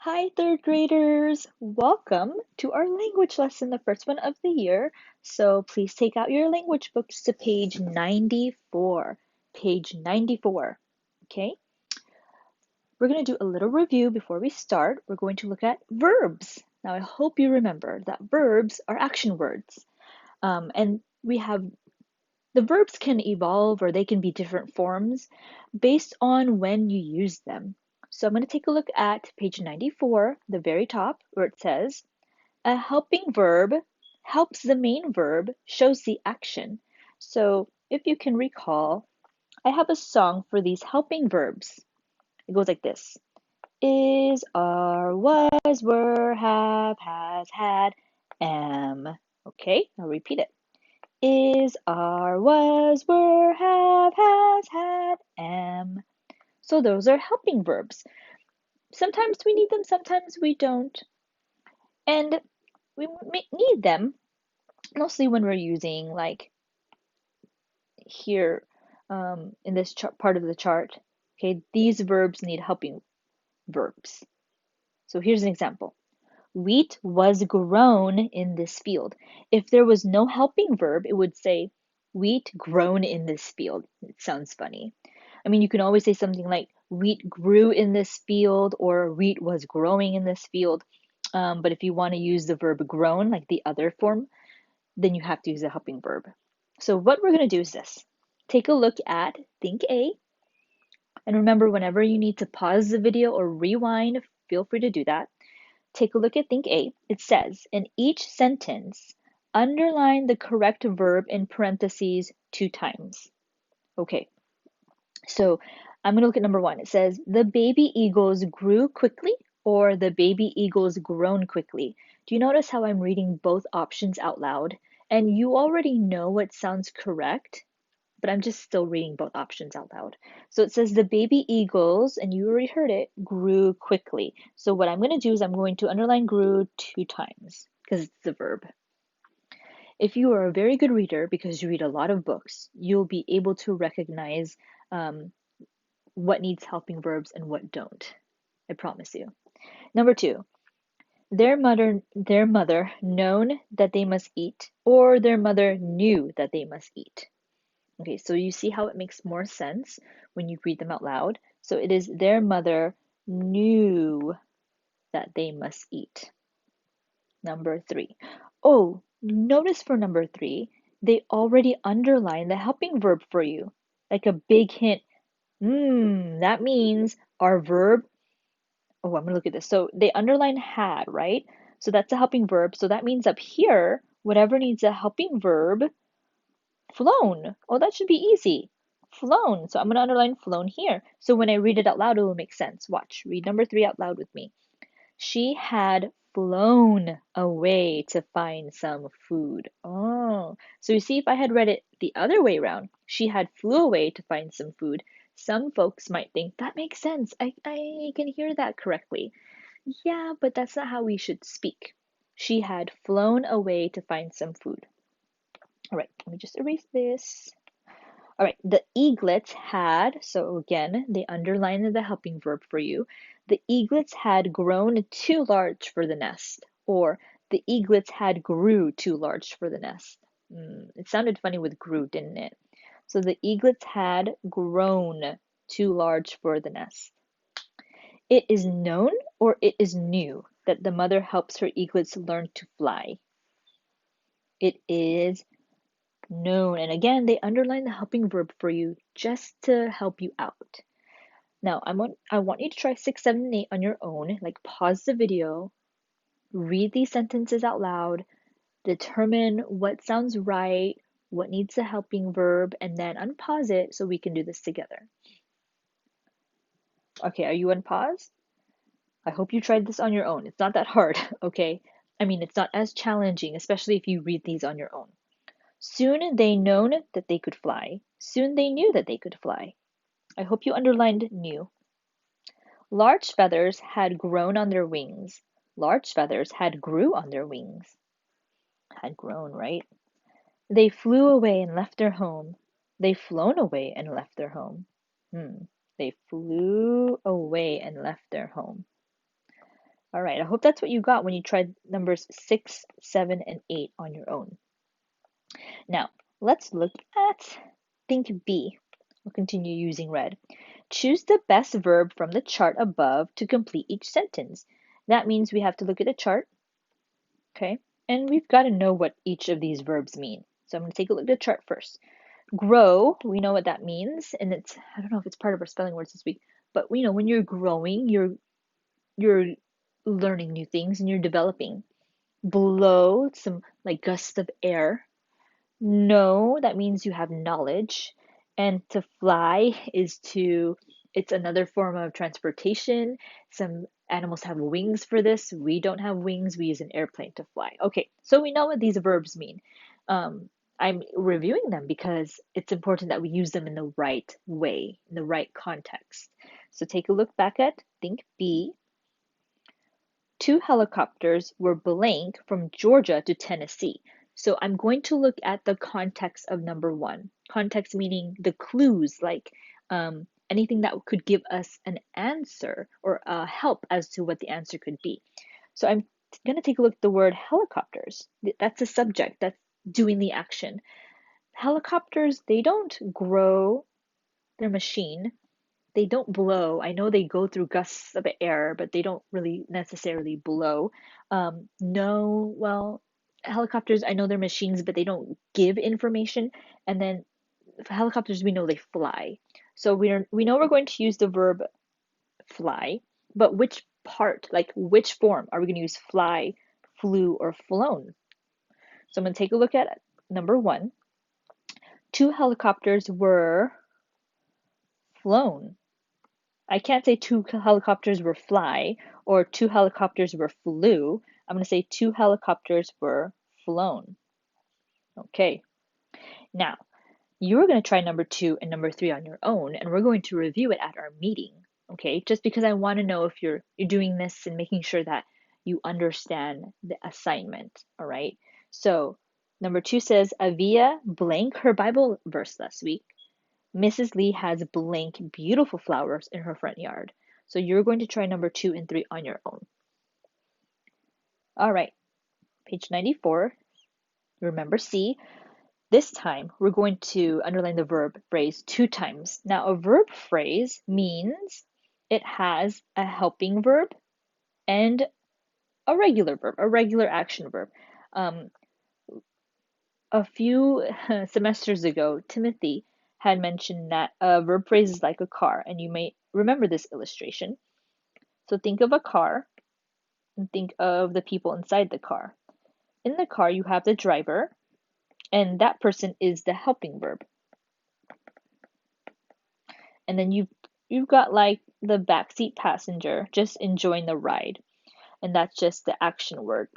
Hi, third graders! Welcome to our language lesson, the first one of the year. So please take out your language books to page 94. Page 94. Okay? We're going to do a little review before we start. We're going to look at verbs. Now, I hope you remember that verbs are action words. And we have the verbs can evolve or they can be different forms based on when you use them. So I'm going to take a look at page 94, the very top, where it says, a helping verb helps the main verb, shows the action. So if you can recall, I have a song for these helping verbs. It goes like this. Is, are, was, were, have, has, had, am. Okay, I'll repeat it. Is, are, was, were, have, has, had, am. So those are helping verbs. Sometimes we need them, sometimes we don't. And we need them mostly when we're using, like here in this part of the chart. Okay, these verbs need helping verbs. So here's an example. Wheat was grown in this field. If there was no helping verb, it would say wheat grown in this field. It sounds funny. I mean, you can always say something like wheat grew in this field or wheat was growing in this field. But if you want to use the verb grown, like the other form, then you have to use a helping verb. So what we're going to do is this. Take a look at Think A. And remember, whenever you need to pause the video or rewind, feel free to do that. Take a look at Think A. It says, in each sentence, underline the correct verb in parentheses 2 times. Okay, so I'm going to look at number 1. It says, the baby eagles grew quickly or the baby eagles grown quickly. Do you notice how I'm reading both options out loud? And you already know what sounds correct, but I'm just still reading both options out loud. So it says the baby eagles, and you already heard it, grew quickly. So what I'm going to do is I'm going to underline grew 2 times because it's the verb. If you are a very good reader because you read a lot of books, you'll be able to recognize what needs helping verbs and what don't. I promise you. Number 2, their mother known that they must eat, or their mother knew that they must eat. Okay, so you see how it makes more sense when you read them out loud. So it is their mother knew that they must eat. Number 3. Oh, notice for number 3, they already underlined the helping verb for you, like a big hint. That means our verb. Oh, I'm gonna look at this. So they underline had, right? So that's a helping verb. So that means up here, whatever needs a helping verb, flown. Oh, that should be easy. Flown. So I'm gonna underline flown here. So when I read it out loud, it will make sense. Watch. Read number 3 out loud with me. She had flown away to find some food. Oh, so you see, if I had read it the other way around, she had flew away to find some food, some folks might think that makes sense. I can hear that correctly. Yeah, but that's not how we should speak. She had flown away to find some food. All right, let me just erase this. All right, the eaglets had, so again, they underlined the helping verb for you. The eaglets had grown too large for the nest, or the eaglets had grew too large for the nest. It sounded funny with grew, didn't it? So the eaglets had grown too large for the nest. It is known or it is new that the mother helps her eaglets learn to fly. It is known. And again, they underline the helping verb for you just to help you out. Now, I want you to try 6, 7, and 8 on your own. Like, pause the video, read these sentences out loud, determine what sounds right, what needs a helping verb, and then unpause it so we can do this together. Okay, are you unpaused? I hope you tried this on your own. It's not that hard, okay? I mean, it's not as challenging, especially if you read these on your own. Soon they known that they could fly. Soon they knew that they could fly. I hope you underlined knew. Large feathers had grown on their wings. Large feathers had grew on their wings. Had grown, right? They flew away and left their home. They flown away and left their home. They flew away and left their home. All right, I hope that's what you got when you tried numbers 6, 7, and 8 on your own. Now, let's look at think B. We'll continue using red. Choose the best verb from the chart above to complete each sentence. That means we have to look at the chart, okay? And we've got to know what each of these verbs mean. So I'm going to take a look at the chart first. Grow, we know what that means, and it's I don't know if it's part of our spelling words this week, but we know when you're growing, you're learning new things and you're developing. Blow, some like gusts of air. Know, that means you have knowledge. And to fly it's another form of transportation. Some animals have wings for this. We don't have wings. We use an airplane to fly. Okay, so we know what these verbs mean. I'm reviewing them because it's important that we use them in the right way, in the right context. So take a look back at think B. 2 helicopters were blank from Georgia to Tennessee. So I'm going to look at the context of number one. Context meaning the clues, like anything that could give us an answer or help as to what the answer could be. So I'm going to take a look at the word helicopters. That's a subject that's doing the action. Helicopters, they don't grow their machine, they don't blow. I know they go through gusts of air, but they don't really necessarily blow. No, well, helicopters, I know they're machines, but they don't give information. And then for helicopters, we know they fly. So we know we're going to use the verb fly, but which part, like which form are we going to use fly, flew, or flown? So I'm going to take a look at number one. 2 helicopters were flown. I can't say 2 helicopters were fly or 2 helicopters were flew. I'm going to say 2 helicopters were flown. Okay. Now, you're going to try number 2 and number 3 on your own, and we're going to review it at our meeting. Okay? Just because I want to know if you're doing this and making sure that you understand the assignment. All right? So, number 2 says, Avia blank her Bible verse last week. Mrs. Lee has blank beautiful flowers in her front yard. So you're going to try number 2 and 3 on your own. All right, page 94. Remember C. This time we're going to underline the verb phrase 2 times. Now a verb phrase means it has a helping verb and a regular verb, a regular action verb. A few semesters ago, Timothy had mentioned that a verb phrase is like a car, and you may remember this illustration. So think of a car and think of the people inside the car. In the car, you have the driver, and that person is the helping verb. And then you've got like the backseat passenger just enjoying the ride, and that's just the action word.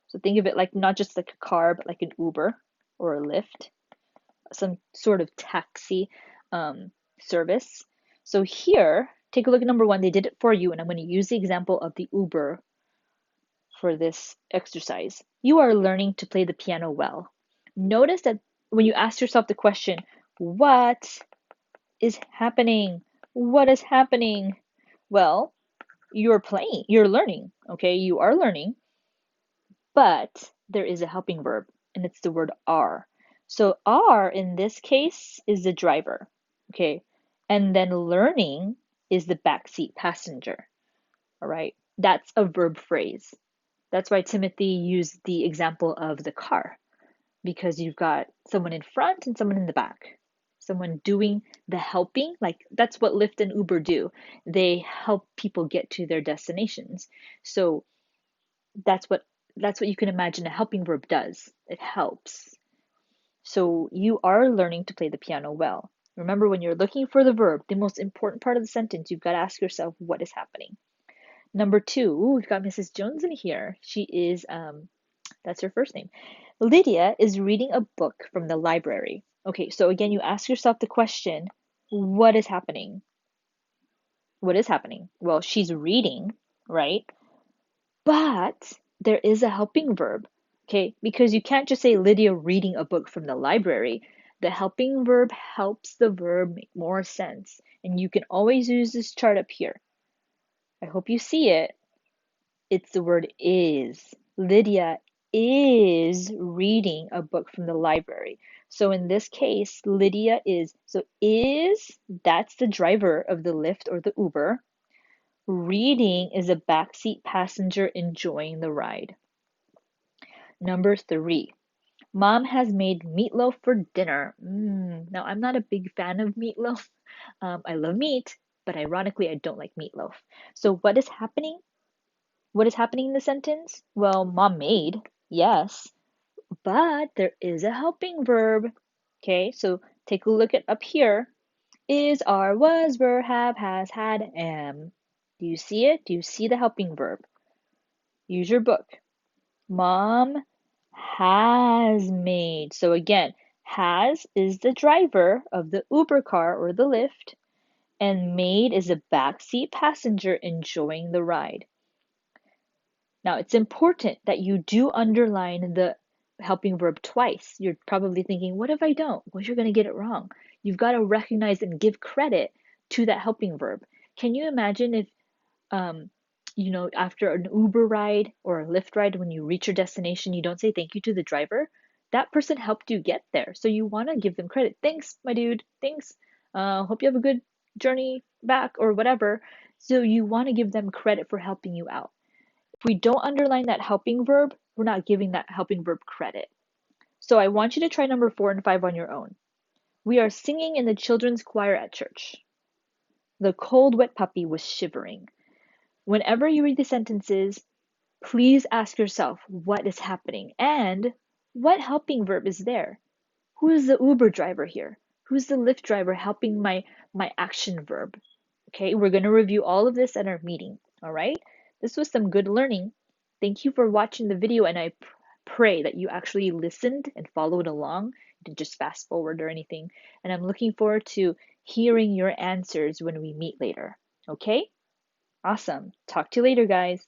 So think of it like not just like a car, but like an Uber or a Lyft, some sort of taxi service. So here, take a look at number 1. They did it for you, and I'm going to use the example of the Uber for this exercise. You are learning to play the piano well. Notice that when you ask yourself the question, what is happening? What is happening? Well, you're playing, you're learning, okay? You are learning, but there is a helping verb, and it's the word are. So are in this case is the driver, okay? And then learning is the backseat passenger, all right? That's a verb phrase. That's why Timothy used the example of the car, because you've got someone in front and someone in the back. Someone doing the helping, like that's what Lyft and Uber do. They help people get to their destinations. So that's what you can imagine a helping verb does. It helps. So you are learning to play the piano well. Remember, when you're looking for the verb, the most important part of the sentence, you've got to ask yourself what is happening. Number 2, we've got Mrs. Jones in here. She is, that's her first name. Lydia is reading a book from the library. Okay, so again, you ask yourself the question, what is happening? What is happening? Well, she's reading, right? But there is a helping verb, okay? Because you can't just say Lydia reading a book from the library. The helping verb helps the verb make more sense. And you can always use this chart up here. I hope you see it. It's the word is. Lydia is reading a book from the library. So in this case, Lydia is. So is, that's the driver of the Lyft or the Uber. Reading is a backseat passenger enjoying the ride. Number 3. Mom has made meatloaf for dinner. Now, I'm not a big fan of meatloaf. I love meat, but ironically, I don't like meatloaf. So, what is happening? What is happening in the sentence? Well, mom made, yes, but there is a helping verb. Okay, so take a look at up here. Is, are, was, were, have, has, had, am. Do you see it? Do you see the helping verb? Use your book. Mom has made. So again, has is the driver of the Uber car or the Lyft, and made is a backseat passenger enjoying the ride. Now, it's important that you do underline the helping verb twice. You're probably thinking, what if I don't? Well, you're going to get it wrong. You've got to recognize and give credit to that helping verb. Can you imagine if um, after an Uber ride or a Lyft ride, when you reach your destination, you don't say thank you to the driver? That person helped you get there. So you want to give them credit. Thanks, my dude. Thanks. Hope you have a good journey back or whatever. So you want to give them credit for helping you out. If we don't underline that helping verb, we're not giving that helping verb credit. So I want you to try number 4 and 5 on your own. We are singing in the children's choir at church. The cold, wet puppy was shivering. Whenever you read the sentences, please ask yourself what is happening and what helping verb is there. Who is the Uber driver here? Who's the Lyft driver helping my action verb? Okay, we're going to review all of this at our meeting. All right, this was some good learning. Thank you for watching the video, and I pray that you actually listened and followed along. You didn't just fast forward or anything. And I'm looking forward to hearing your answers when we meet later. Okay? Awesome. Talk to you later, guys.